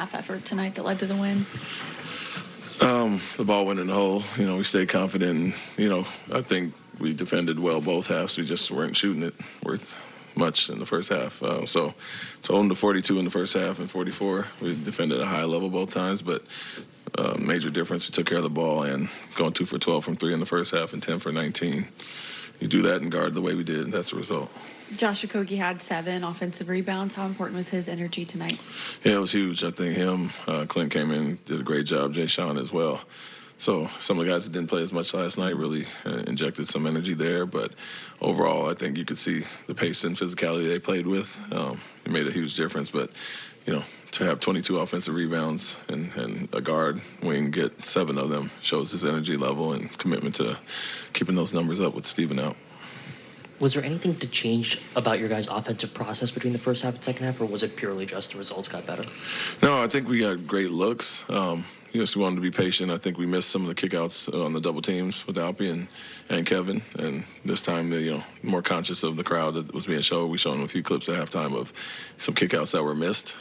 half effort tonight that led to the win? The ball went in the hole. We stayed confident. And, I think we defended well both halves. We just weren't shooting it worth much in the first half. So told them to 42 in the first half and 44. We defended at a high level both times, but major difference. We took care of the ball and going 2 for 12 from 3 in the first half and 10 for 19. You do that and guard the way we did, and that's the result. Josh Okogie had 7 offensive rebounds. How important was his energy tonight? Yeah, it was huge. I think him, Clint came in, did a great job, Jay Sean as well. So some of the guys that didn't play as much last night really injected some energy there. But overall, I think you could see the pace and physicality they played with. It made a huge difference. But, to have 22 offensive rebounds and a guard wing get 7 of them shows his energy level and commitment to keeping those numbers up with Steven out. Was there anything to change about your guys' offensive process between the first half and second half, or was it purely just the results got better? No, I think we got great looks. We wanted to be patient. I think we missed some of the kickouts on the double teams with Alpi and Kevin. And this time, more conscious of the crowd that was being shown. We showed them a few clips at halftime of some kickouts that were missed.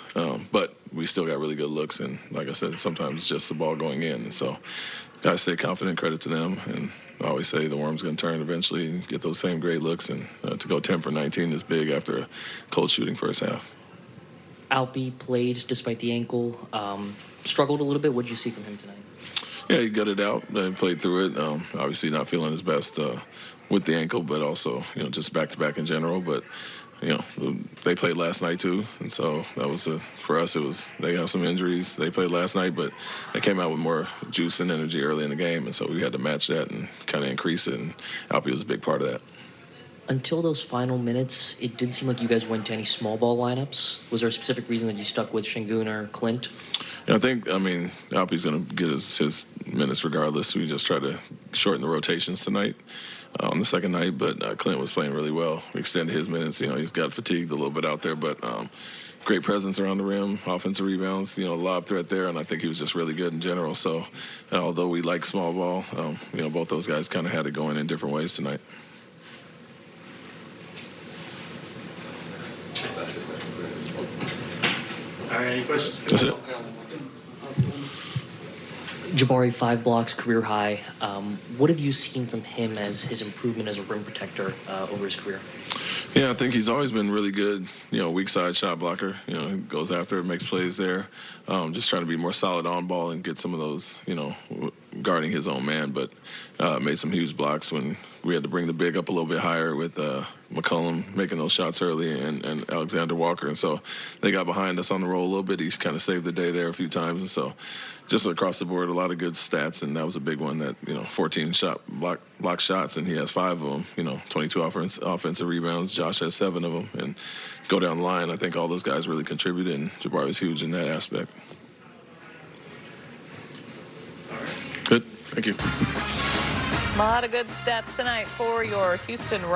But we still got really good looks. And like I said, sometimes it's just the ball going in. And so guys stay confident, credit to them. And I always say the worm's going to turn eventually and get those same great looks. And to go 10 for 19 is big after a cold shooting first half. Alpi played despite the ankle, struggled a little bit. What did you see from him tonight? Yeah, he gutted out and played through it. Obviously not feeling his best with the ankle, but also, just back-to-back in general. But, they played last night too. And so that was, for us, they have some injuries. They played last night, but they came out with more juice and energy early in the game. And so we had to match that and kind of increase it. And Alpi was a big part of that. Until those final minutes, it didn't seem like you guys went to any small ball lineups. Was there a specific reason that you stuck with Şengün or Clint? Yeah, Alpi's going to get his minutes regardless. We just try to shorten the rotations tonight on the second night, but Clint was playing really well. We extended his minutes. He's got fatigued a little bit out there, but great presence around the rim, offensive rebounds, lob threat there, and I think he was just really good in general. So although we like small ball, both those guys kind of had it going in different ways tonight. All right, any questions? That's it. Jabari, 5 blocks, career high. What have you seen from him as his improvement as a rim protector over his career? Yeah, I think he's always been really good, weak side shot blocker. He goes after it, makes plays there. Just trying to be more solid on ball and get some of those, guarding his own man. But made some huge blocks when we had to bring the big up a little bit higher with McCollum making those shots early and Alexander Walker. And so they got behind us on the roll a little bit. He's kind of saved the day there a few times. And so just across the board, a lot of good stats. And that was a big one that, 14 block shots, and he has 5 of them, 22 offensive rebounds. Josh has 7 of them. And go down the line, I think all those guys really contributed, and Jabari was huge in that aspect. Good. Thank you. A lot of good stats tonight for your Houston Rockets.